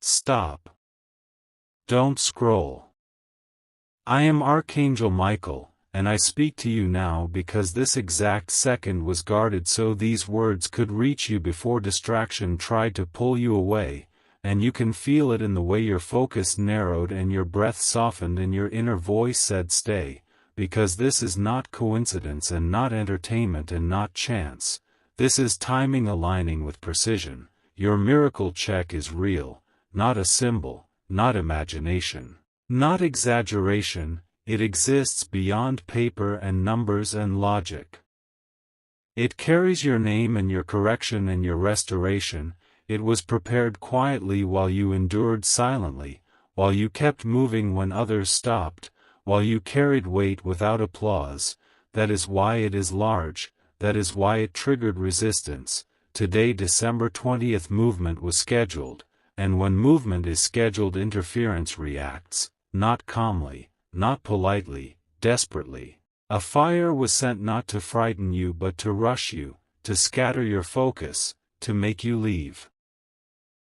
Stop. Don't scroll. I am Archangel Michael, and I speak to you now because this exact second was guarded so these words could reach you before distraction tried to pull you away, and you can feel it in the way your focus narrowed and your breath softened and your inner voice said stay, because this is not coincidence and not entertainment and not chance. This is timing aligning with precision. Your miracle check is real, not a symbol, not imagination, not exaggeration. It exists beyond paper and numbers and logic. It carries your name and your correction and your restoration. It was prepared quietly while you endured silently, while you kept moving when others stopped, while you carried weight without applause. That is why it is large, that is why it triggered resistance. Today December 20th movement was scheduled, and when movement is scheduled interference reacts, not calmly, not politely, desperately. A fire was sent not to frighten you but to rush you, to scatter your focus, to make you leave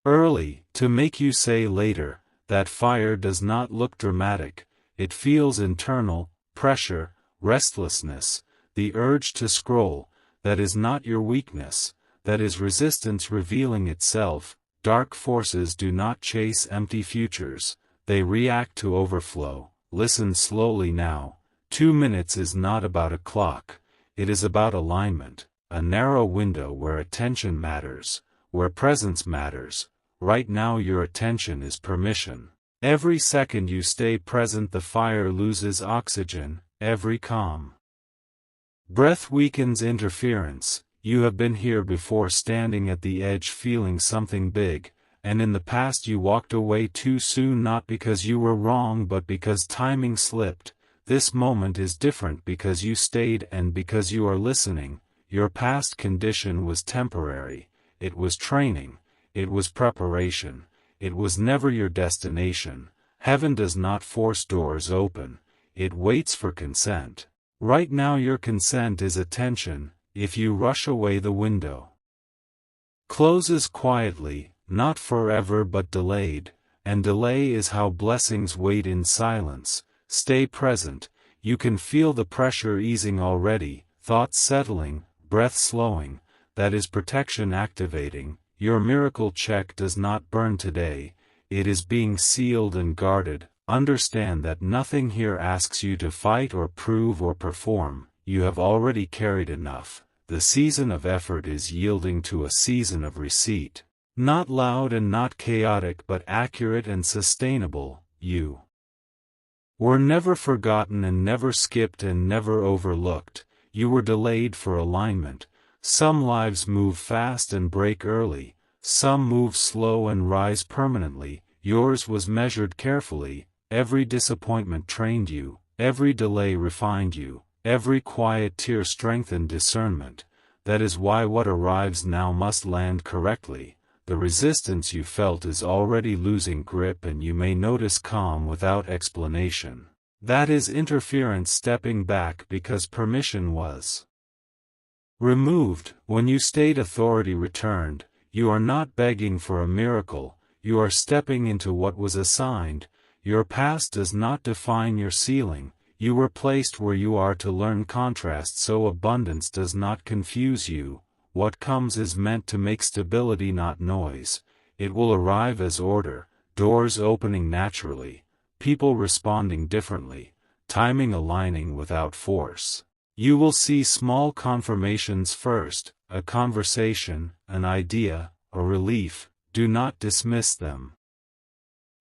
early, to make you say later. That fire does not look dramatic, it feels internal, pressure, restlessness, the urge to scroll. That is not your weakness, that is resistance revealing itself. Dark forces do not chase empty futures, they react to overflow. Listen slowly now. 2 minutes is not about a clock, it is about alignment, a narrow window where attention matters, where presence matters. Right now your attention is permission. Every second you stay present the fire loses oxygen, every calm breath weakens interference. You have been here before standing at the edge feeling something big, and in the past you walked away too soon not because you were wrong but because timing slipped. This moment is different because you stayed and because you are listening. Your past condition was temporary, it was training, it was preparation, it was never your destination. Heaven does not force doors open, it waits for consent. Right now your consent is attention. If you rush away the window closes quietly, not forever but delayed, and delay is how blessings wait in silence. Stay present, you can feel the pressure easing already, thoughts settling, breath slowing. That is protection activating. Your miracle check does not burn today, it is being sealed and guarded. Understand that nothing here asks you to fight or prove or perform. You have already carried enough. The season of effort is yielding to a season of receipt. Not loud and not chaotic but accurate and sustainable. You were never forgotten and never skipped and never overlooked. You were delayed for alignment. Some lives move fast and break early. Some move slow and rise permanently. Yours was measured carefully. Every disappointment trained you. Every delay refined you. Every quiet tear strengthened discernment. That is why what arrives now must land correctly. The resistance you felt is already losing grip and you may notice calm without explanation. That is interference stepping back because permission was removed. When you stayed authority returned. You are not begging for a miracle, you are stepping into what was assigned. Your past does not define your ceiling. You were placed where you are to learn contrast so abundance does not confuse you. What comes is meant to make stability not noise. It will arrive as order, doors opening naturally, people responding differently, timing aligning without force. You will see small confirmations first, a conversation, an idea, a relief. Do not dismiss them.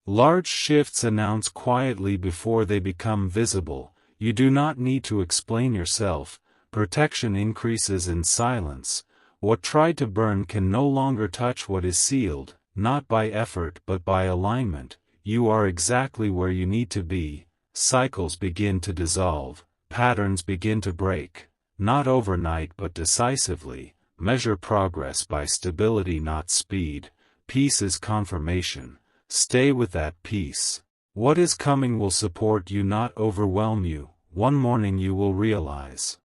Large shifts announce quietly before they become visible. You do not need to explain yourself. Protection increases in silence. What tried to burn can no longer touch what is sealed, not by effort but by alignment. You are exactly where you need to be. Cycles begin to dissolve. Patterns begin to break. Not overnight but decisively. Measure progress by stability not speed. Peace is confirmation. Stay with that peace. What is coming will support you not overwhelm you. One morning you will realize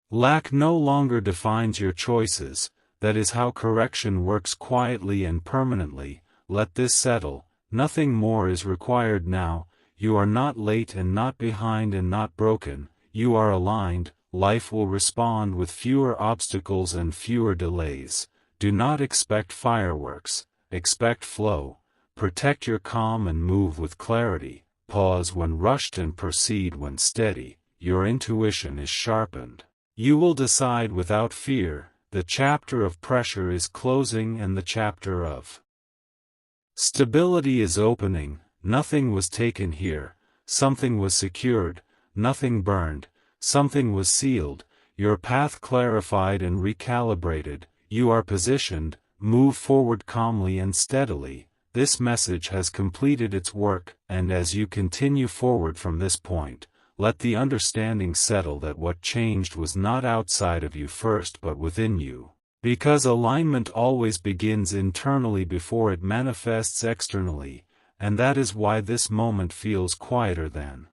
lack no longer defines your choices. That is how correction works quietly and permanently. let this settle, nothing more is required now, you are not late and not behind and not broken, you are aligned, life will respond with fewer obstacles and fewer delays. Do not expect fireworks, expect flow, protect your calm and move with clarity, pause when rushed and proceed when steady, your intuition is sharpened. You will decide without fear, the chapter of pressure is closing and the chapter of stability is opening. Nothing was taken here, something was secured, nothing burned, something was sealed, your path clarified and recalibrated, you are positioned, move forward calmly and steadily. This message has completed its work, and as you continue forward from this point, let the understanding settle that what changed was not outside of you first but within you. Because alignment always begins internally before it manifests externally, and that is why this moment feels quieter than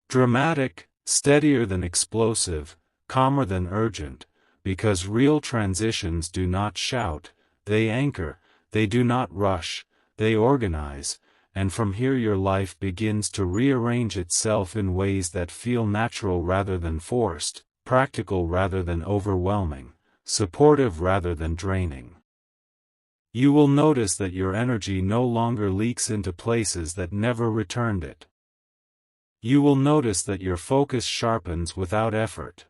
dramatic, steadier than explosive, calmer than urgent, because real transitions do not shout, they anchor, they do not rush, they organize, and from here your life begins to rearrange itself in ways that feel natural rather than forced, practical rather than overwhelming, supportive rather than draining. You will notice that your energy no longer leaks into places that never returned it. You will notice that your focus sharpens without effort.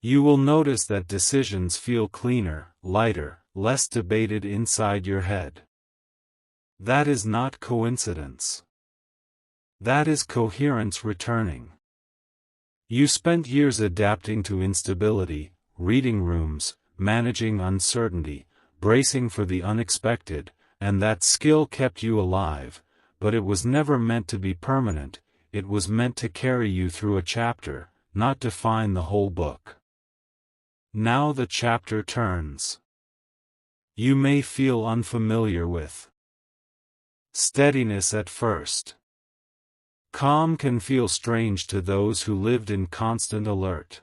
You will notice that decisions feel cleaner, lighter, less debated inside your head. That is not coincidence. That is coherence returning. You spent years adapting to instability, reading rooms, managing uncertainty, bracing for the unexpected, and that skill kept you alive, but it was never meant to be permanent, it was meant to carry you through a chapter, not define the whole book. Now the chapter turns. You may feel unfamiliar with steadiness at first. Calm can feel strange to those who lived in constant alert.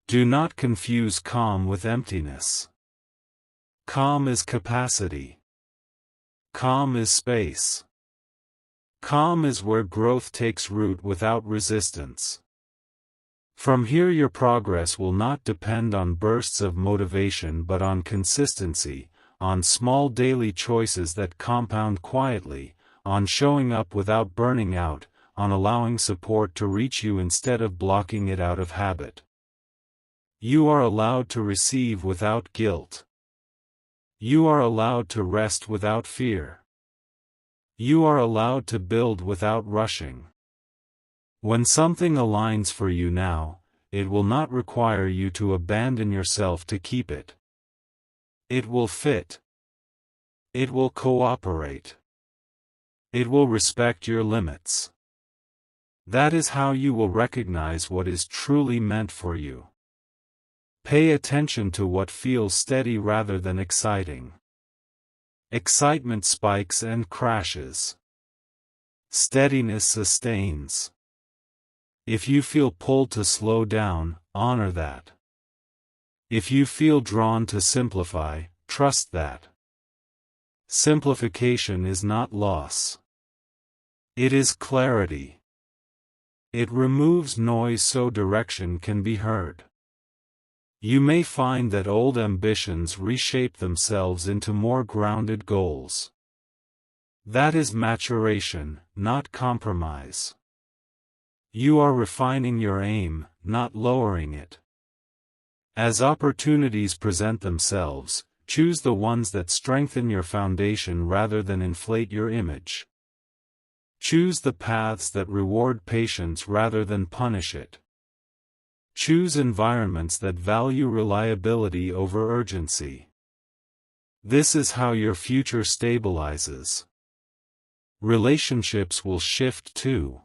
Do not confuse calm with emptiness. Calm is capacity. Calm is space. Calm is where growth takes root without resistance. From here your progress will not depend on bursts of motivation but on consistency, on small daily choices that compound quietly, on showing up without burning out, on allowing support to reach you instead of blocking it out of habit. You are allowed to receive without guilt. You are allowed to rest without fear. You are allowed to build without rushing. When something aligns for you now, it will not require you to abandon yourself to keep it. It will fit. It will cooperate. It will respect your limits. That is how you will recognize what is truly meant for you. Pay attention to what feels steady rather than exciting. Excitement spikes and crashes. Steadiness sustains. If you feel pulled to slow down, honor that. If you feel drawn to simplify, trust that. Simplification is not loss. It is clarity. It removes noise so direction can be heard. You may find that old ambitions reshape themselves into more grounded goals. That is maturation, not compromise. You are refining your aim, not lowering it. As opportunities present themselves, choose the ones that strengthen your foundation rather than inflate your image. Choose the paths that reward patience rather than punish it. Choose environments that value reliability over urgency. This is how your future stabilizes. Relationships will shift too.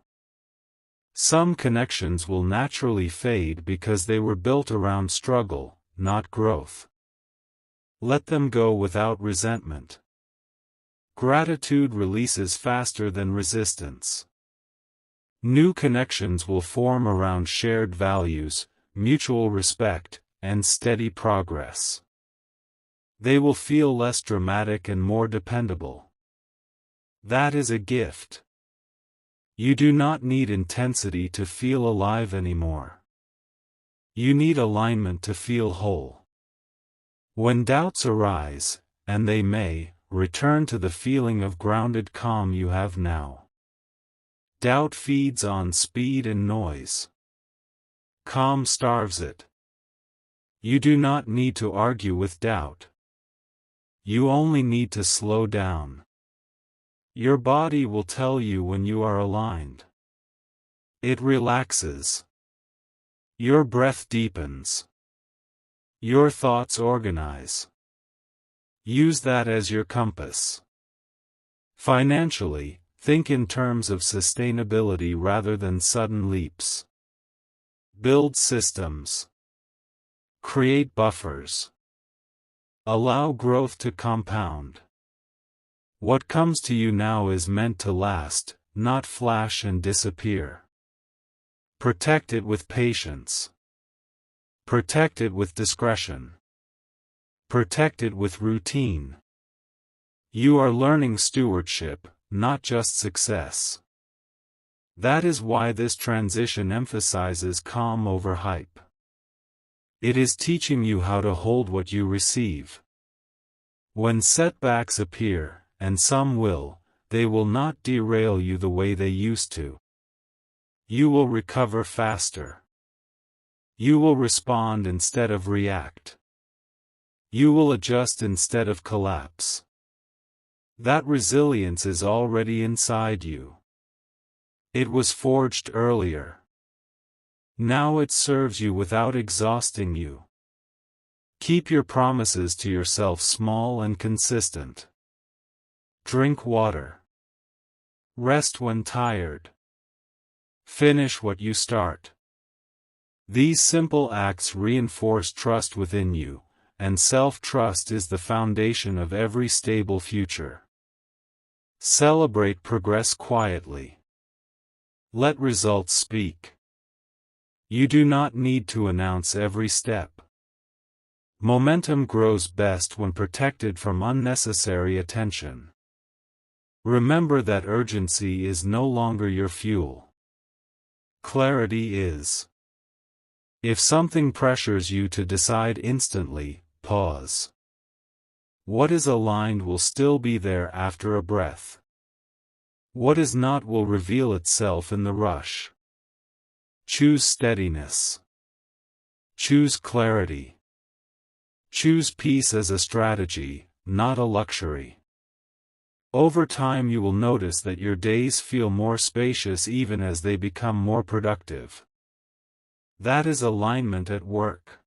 Some connections will naturally fade because they were built around struggle, not growth. Let them go without resentment. Gratitude releases faster than resistance. New connections will form around shared values, mutual respect, and steady progress. They will feel less dramatic and more dependable. That is a gift. You do not need intensity to feel alive anymore. You need alignment to feel whole. When doubts arise, and they may, return to the feeling of grounded calm you have now. Doubt feeds on speed and noise. Calm starves it. You do not need to argue with doubt. You only need to slow down. Your body will tell you when you are aligned. It relaxes. Your breath deepens. Your thoughts organize. Use that as your compass. Financially, think in terms of sustainability rather than sudden leaps. Build systems. Create buffers. Allow growth to compound. What comes to you now is meant to last, not flash and disappear. Protect it with patience. Protect it with discretion. Protect it with routine. You are learning stewardship, not just success. That is why this transition emphasizes calm over hype. It is teaching you how to hold what you receive. When setbacks appear, and some will, they will not derail you the way they used to. You will recover faster. You will respond instead of react. You will adjust instead of collapse. That resilience is already inside you. It was forged earlier. Now it serves you without exhausting you. Keep your promises to yourself small and consistent. Drink water. Rest when tired. Finish what you start. These simple acts reinforce trust within you, and self-trust is the foundation of every stable future. Celebrate progress quietly. Let results speak. You do not need to announce every step. Momentum grows best when protected from unnecessary attention. Remember that urgency is no longer your fuel. Clarity is. If something pressures you to decide instantly, pause. What is aligned will still be there after a breath. What is not will reveal itself in the rush. Choose steadiness. Choose clarity. Choose peace as a strategy, not a luxury. Over time you will notice that your days feel more spacious even as they become more productive. That is alignment at work.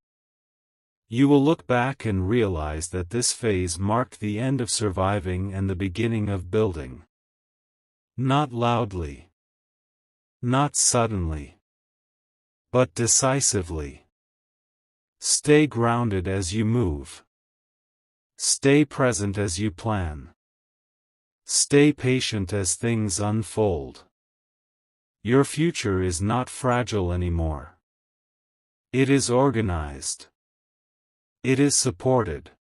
You will look back and realize that this phase marked the end of surviving and the beginning of building. Not loudly. Not suddenly. But decisively. Stay grounded as you move. Stay present as you plan. Stay patient as things unfold. Your future is not fragile anymore. It is organized. It is supported.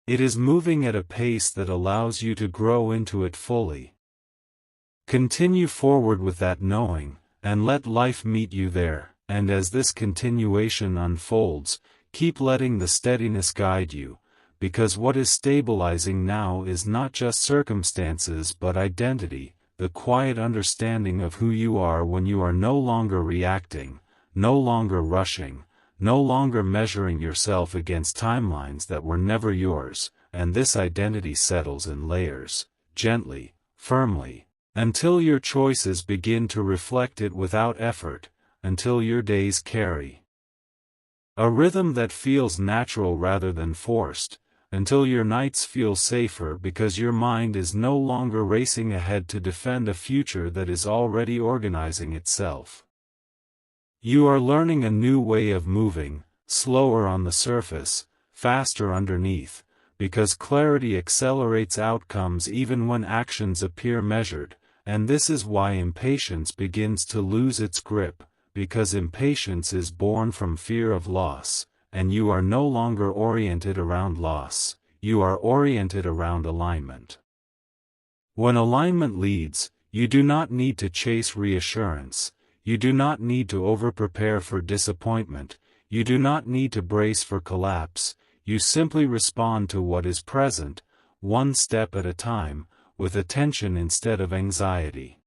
It is moving at a pace that allows you to grow into it fully. Continue forward with that knowing, and let life meet you there, and as this continuation unfolds, keep letting the steadiness guide you, because what is stabilizing now is not just circumstances but identity, the quiet understanding of who you are when you are no longer reacting, no longer rushing, no longer measuring yourself against timelines that were never yours, and this identity settles in layers, gently, firmly, until your choices begin to reflect it without effort, until your days carry a rhythm that feels natural rather than forced, until your nights feel safer because your mind is no longer racing ahead to defend a future that is already organizing itself. You are learning a new way of moving, slower on the surface, faster underneath, because clarity accelerates outcomes even when actions appear measured, and this is why impatience begins to lose its grip, because impatience is born from fear of loss, and you are no longer oriented around loss, you are oriented around alignment. When alignment leads, you do not need to chase reassurance, you do not need to over-prepare for disappointment, you do not need to brace for collapse, you simply respond to what is present, one step at a time, with attention instead of anxiety.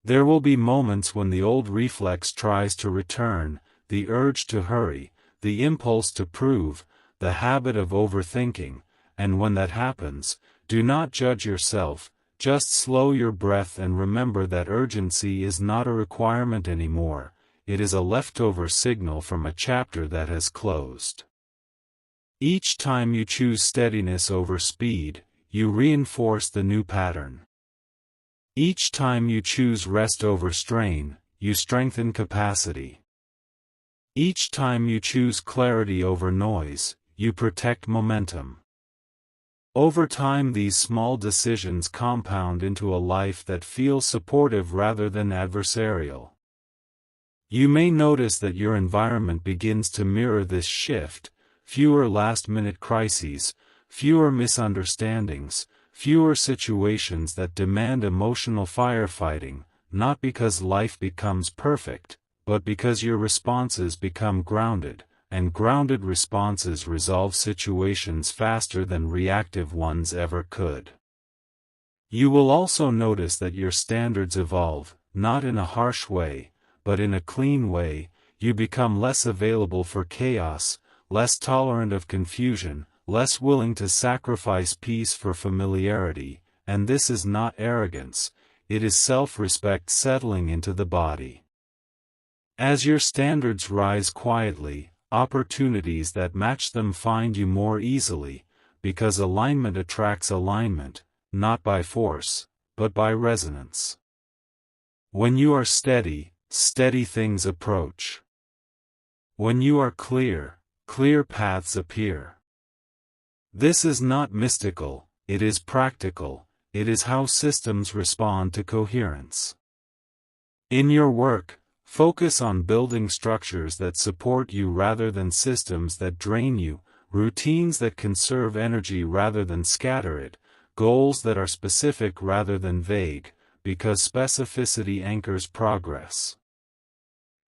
There will be moments when the old reflex tries to return, the urge to hurry, the impulse to prove, the habit of overthinking, and when that happens, do not judge yourself, just slow your breath and remember that urgency is not a requirement anymore, it is a leftover signal from a chapter that has closed. Each time you choose steadiness over speed, you reinforce the new pattern. Each time you choose rest over strain, you strengthen capacity. Each time you choose clarity over noise, you protect momentum. Over time, these small decisions compound into a life that feels supportive rather than adversarial. You may notice that your environment begins to mirror this shift: fewer last-minute crises, fewer misunderstandings, fewer situations that demand emotional firefighting, not because life becomes perfect, but because your responses become grounded, and grounded responses resolve situations faster than reactive ones ever could. You will also notice that your standards evolve, not in a harsh way, but in a clean way. You become less available for chaos, less tolerant of confusion, less willing to sacrifice peace for familiarity, and this is not arrogance, it is self-respect settling into the body. As your standards rise quietly, opportunities that match them find you more easily, because alignment attracts alignment, not by force, but by resonance. When you are steady, steady things approach. When you are clear, clear paths appear. This is not mystical, it is practical, it is how systems respond to coherence. In your work, focus on building structures that support you rather than systems that drain you, routines that conserve energy rather than scatter it, goals that are specific rather than vague, because specificity anchors progress.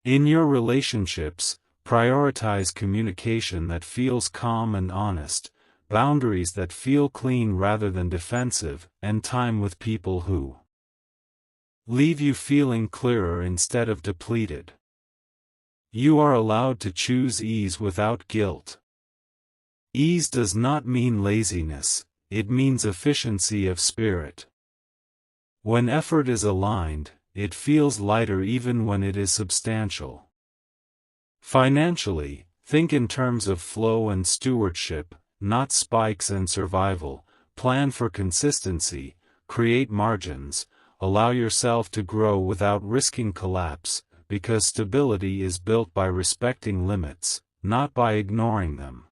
In your relationships, prioritize communication that feels calm and honest, boundaries that feel clean rather than defensive, and time with people who leave you feeling clearer instead of depleted. You are allowed to choose ease without guilt. Ease does not mean laziness, it means efficiency of spirit. When effort is aligned, it feels lighter even when it is substantial. Financially, think in terms of flow and stewardship, not spikes and survival. Plan for consistency, create margins, allow yourself to grow without risking collapse, because stability is built by respecting limits, not by ignoring them.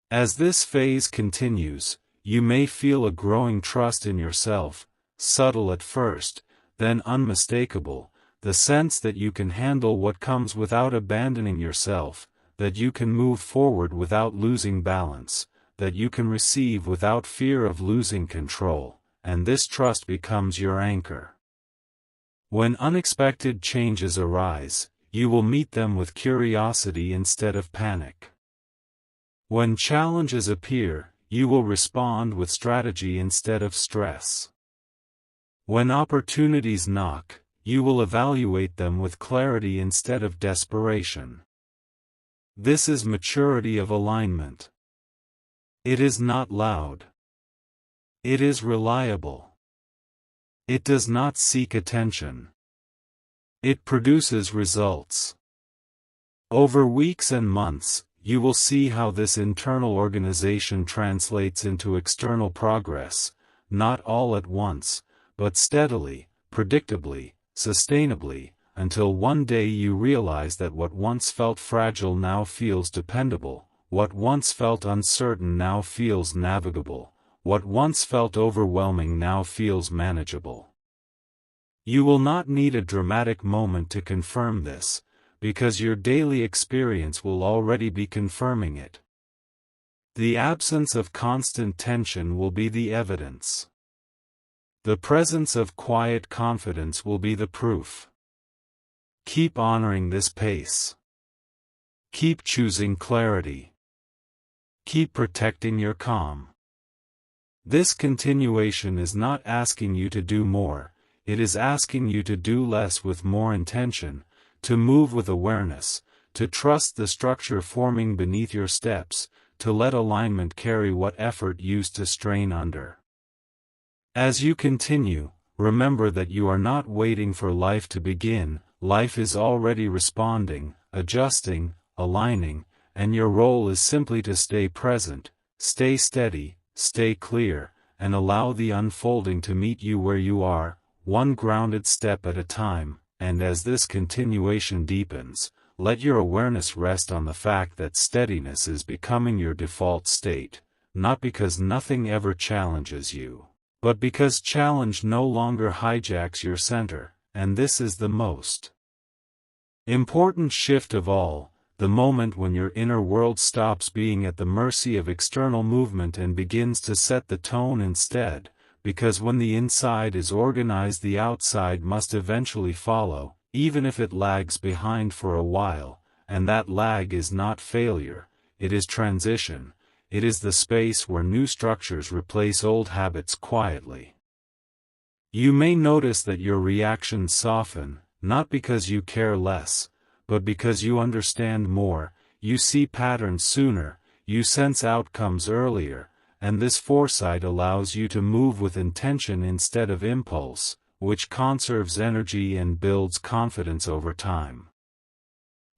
As this phase continues, you may feel a growing trust in yourself, subtle at first, then unmistakable, the sense that you can handle what comes without abandoning yourself, that you can move forward without losing balance, that you can receive without fear of losing control, and this trust becomes your anchor. When unexpected changes arise, you will meet them with curiosity instead of panic. When challenges appear, you will respond with strategy instead of stress. When opportunities knock, you will evaluate them with clarity instead of desperation. This is maturity of alignment. It is not loud. It is reliable. It does not seek attention. It produces results. Over weeks and months, you will see how this internal organization translates into external progress, not all at once, but steadily, predictably, sustainably, until one day you realize that what once felt fragile now feels dependable, what once felt uncertain now feels navigable, what once felt overwhelming now feels manageable. You will not need a dramatic moment to confirm this, because your daily experience will already be confirming it. The absence of constant tension will be the evidence. The presence of quiet confidence will be the proof. Keep honoring this pace. Keep choosing clarity. Keep protecting your calm. This continuation is not asking you to do more, it is asking you to do less with more intention, to move with awareness, to trust the structure forming beneath your steps, to let alignment carry what effort used to strain under. As you continue, remember that you are not waiting for life to begin, life is already responding, adjusting, aligning, and your role is simply to stay present, stay steady, stay clear, and allow the unfolding to meet you where you are, one grounded step at a time. And as this continuation deepens, let your awareness rest on the fact that steadiness is becoming your default state, not because nothing ever challenges you, but because challenge no longer hijacks your center, and this is the most important shift of all, the moment when your inner world stops being at the mercy of external movement and begins to set the tone instead, because when the inside is organized the outside must eventually follow, even if it lags behind for a while, and that lag is not failure, it is transition, it is the space where new structures replace old habits quietly. You may notice that your reactions soften, not because you care less, but because you understand more, you see patterns sooner, you sense outcomes earlier, and this foresight allows you to move with intention instead of impulse, which conserves energy and builds confidence over time.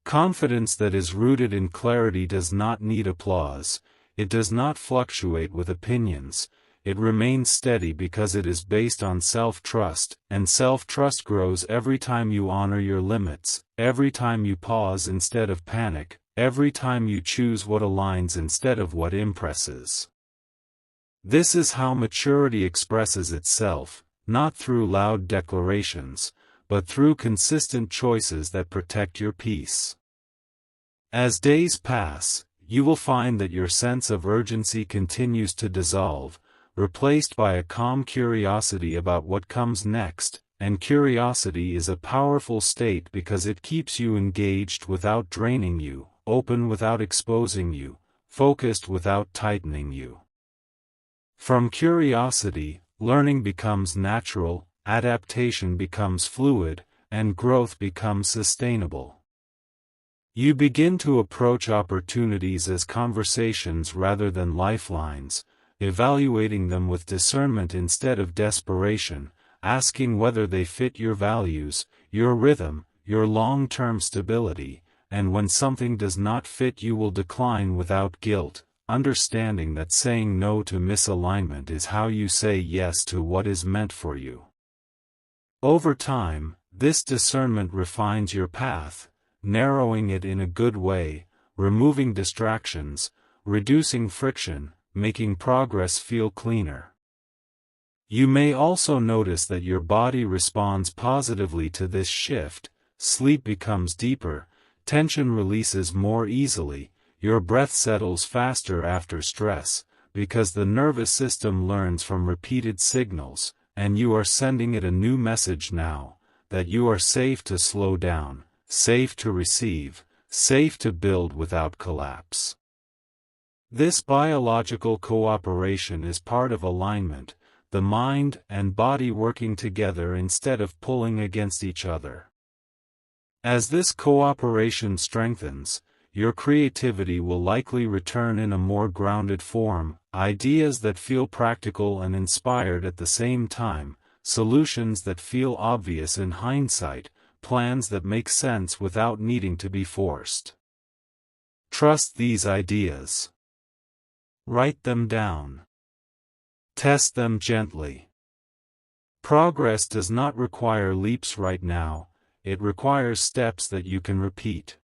Confidence that is rooted in clarity does not need applause, it does not fluctuate with opinions, it remains steady because it is based on self-trust, and self-trust grows every time you honor your limits, every time you pause instead of panic, every time you choose what aligns instead of what impresses. This is how maturity expresses itself, not through loud declarations, but through consistent choices that protect your peace. As days pass, you will find that your sense of urgency continues to dissolve, replaced by a calm curiosity about what comes next, and curiosity is a powerful state because it keeps you engaged without draining you, open without exposing you, focused without tightening you. From curiosity, learning becomes natural, adaptation becomes fluid, and growth becomes sustainable. You begin to approach opportunities as conversations rather than lifelines, evaluating them with discernment instead of desperation, asking whether they fit your values, your rhythm, your long-term stability, and when something does not fit you will decline without guilt, understanding that saying no to misalignment is how you say yes to what is meant for you. Over time, this discernment refines your path, narrowing it in a good way, removing distractions, reducing friction, making progress feel cleaner. You may also notice that your body responds positively to this shift, sleep becomes deeper, tension releases more easily, your breath settles faster after stress, because the nervous system learns from repeated signals, and you are sending it a new message now, that you are safe to slow down, safe to receive, safe to build without collapse. This biological cooperation is part of alignment, the mind and body working together instead of pulling against each other. As this cooperation strengthens, your creativity will likely return in a more grounded form, ideas that feel practical and inspired at the same time, solutions that feel obvious in hindsight, plans that make sense without needing to be forced. Trust these ideas. Write them down. Test them gently. Progress does not require leaps right now, it requires steps that you can repeat.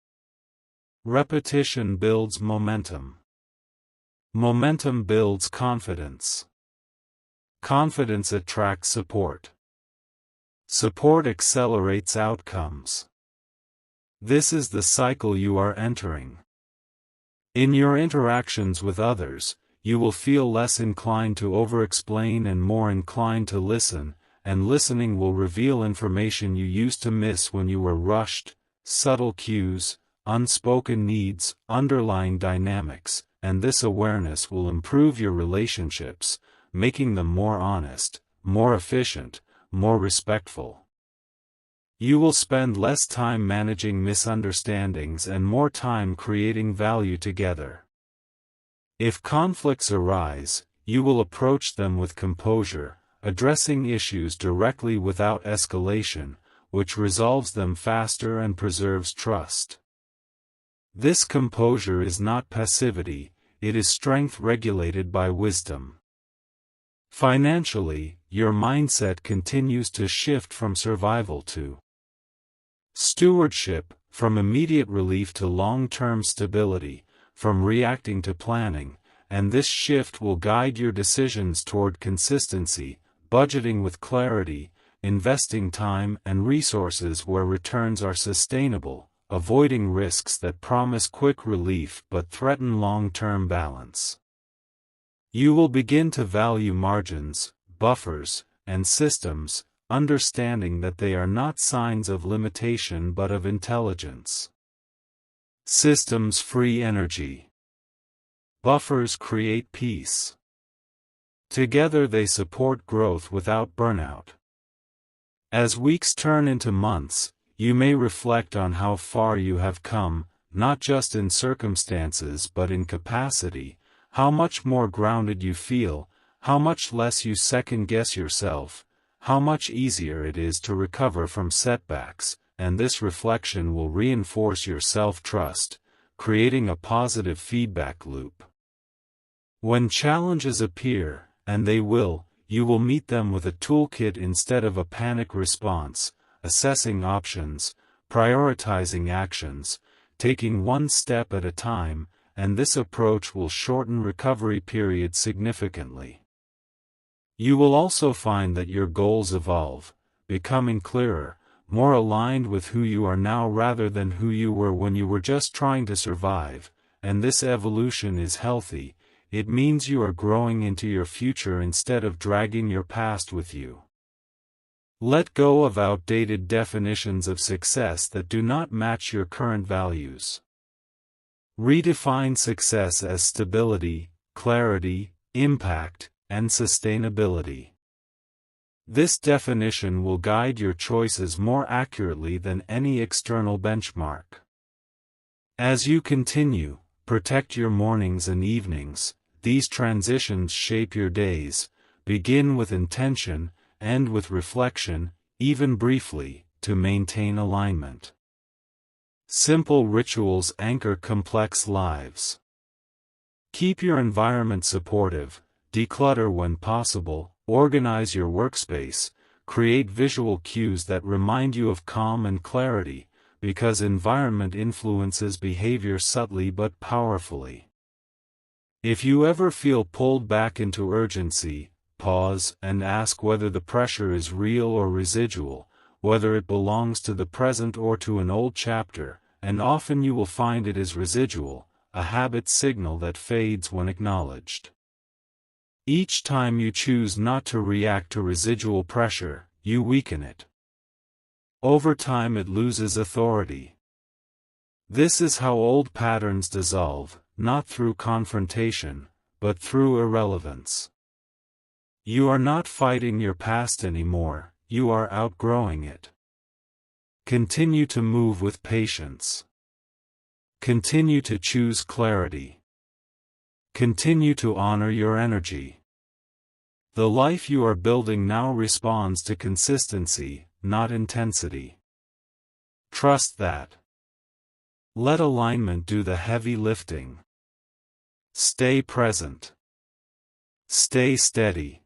Repetition builds momentum. Momentum builds confidence. Confidence attracts support. Support accelerates outcomes. This is the cycle you are entering. In your interactions with others, you will feel less inclined to over-explain and more inclined to listen, and listening will reveal information you used to miss when you were rushed, subtle cues, unspoken needs, underlying dynamics, and this awareness will improve your relationships, making them more honest, more efficient, more respectful. You will spend less time managing misunderstandings and more time creating value together. If conflicts arise, you will approach them with composure, addressing issues directly without escalation, which resolves them faster and preserves trust. This composure is not passivity, it is strength regulated by wisdom. Financially, your mindset continues to shift from survival to stewardship, from immediate relief to long-term stability, from reacting to planning, and this shift will guide your decisions toward consistency, budgeting with clarity, investing time and resources where returns are sustainable, avoiding risks that promise quick relief but threaten long-term balance. You will begin to value margins, buffers, and systems, understanding that they are not signs of limitation but of intelligence. Systems free energy. Buffers create peace. Together they support growth without burnout. As weeks turn into months, you may reflect on how far you have come, not just in circumstances but in capacity, how much more grounded you feel, how much less you second-guess yourself, how much easier it is to recover from setbacks, and this reflection will reinforce your self-trust, creating a positive feedback loop. When challenges appear, and they will, you will meet them with a toolkit instead of a panic response, assessing options, prioritizing actions, taking one step at a time, and this approach will shorten recovery periods significantly. You will also find that your goals evolve, becoming clearer, more aligned with who you are now rather than who you were when you were just trying to survive, and this evolution is healthy. It means you are growing into your future instead of dragging your past with you. Let go of outdated definitions of success that do not match your current values. Redefine success as stability, clarity, impact, and sustainability. This definition will guide your choices more accurately than any external benchmark. As you continue, protect your mornings and evenings. These transitions shape your days. Begin with intention, end with reflection, even briefly, to maintain alignment. Simple rituals anchor complex lives. Keep your environment supportive, declutter when possible, organize your workspace, create visual cues that remind you of calm and clarity, because environment influences behavior subtly but powerfully. If you ever feel pulled back into urgency, pause and ask whether the pressure is real or residual, whether it belongs to the present or to an old chapter, and often you will find it is residual, a habit signal that fades when acknowledged. Each time you choose not to react to residual pressure, you weaken it. Over time it loses authority. This is how old patterns dissolve, not through confrontation, but through irrelevance. You are not fighting your past anymore, you are outgrowing it. Continue to move with patience. Continue to choose clarity. Continue to honor your energy. The life you are building now responds to consistency, not intensity. Trust that. Let alignment do the heavy lifting. Stay present. Stay steady.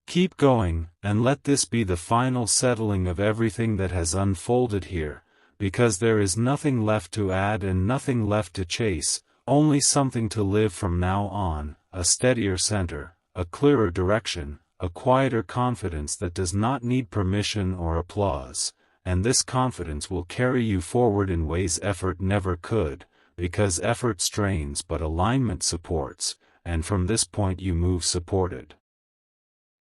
Keep going, and let this be the final settling of everything that has unfolded here, because there is nothing left to add and nothing left to chase, only something to live from now on, a steadier center, a clearer direction, a quieter confidence that does not need permission or applause, and this confidence will carry you forward in ways effort never could, because effort strains but alignment supports, and from this point you move supported.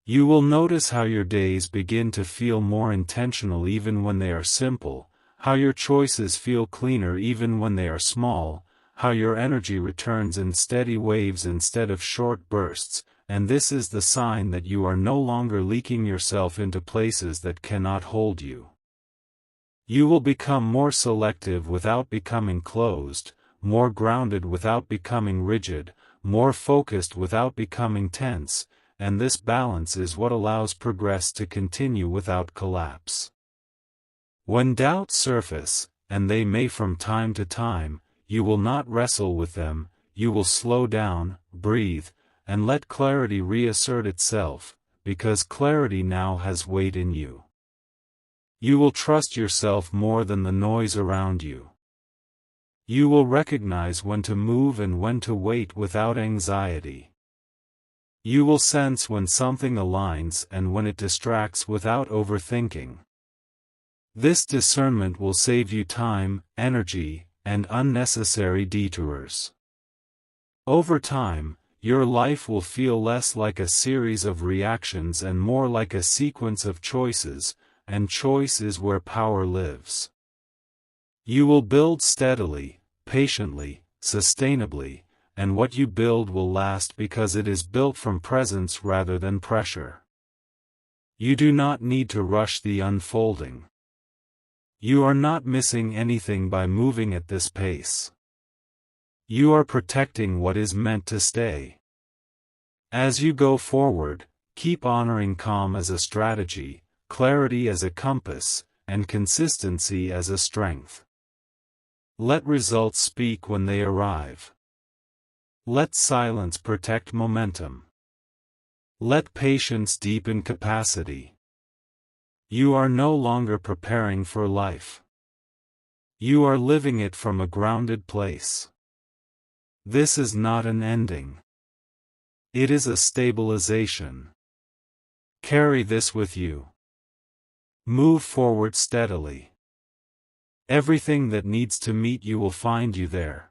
You will notice how your days begin to feel more intentional even when they are simple, how your choices feel cleaner even when they are small, how your energy returns in steady waves instead of short bursts, and this is the sign that you are no longer leaking yourself into places that cannot hold you. You will become more selective without becoming closed, more grounded without becoming rigid, more focused without becoming tense, and this balance is what allows progress to continue without collapse. When doubts surface, and they may from time to time, you will not wrestle with them, you will slow down, breathe, and let clarity reassert itself, because clarity now has weight in you. You will trust yourself more than the noise around you. You will recognize when to move and when to wait without anxiety. You will sense when something aligns and when it distracts without overthinking. This discernment will save you time, energy, and unnecessary detours. Over time, your life will feel less like a series of reactions and more like a sequence of choices, and choice is where power lives. You will build steadily, patiently, sustainably, and what you build will last because it is built from presence rather than pressure. You do not need to rush the unfolding. You are not missing anything by moving at this pace. You are protecting what is meant to stay. As you go forward, keep honoring calm as a strategy, clarity as a compass, and consistency as a strength. Let results speak when they arrive. Let silence protect momentum. Let patience deepen capacity. You are no longer preparing for life. You are living it from a grounded place. This is not an ending. It is a stabilization. Carry this with you. Move forward steadily. Everything that needs to meet you will find you there.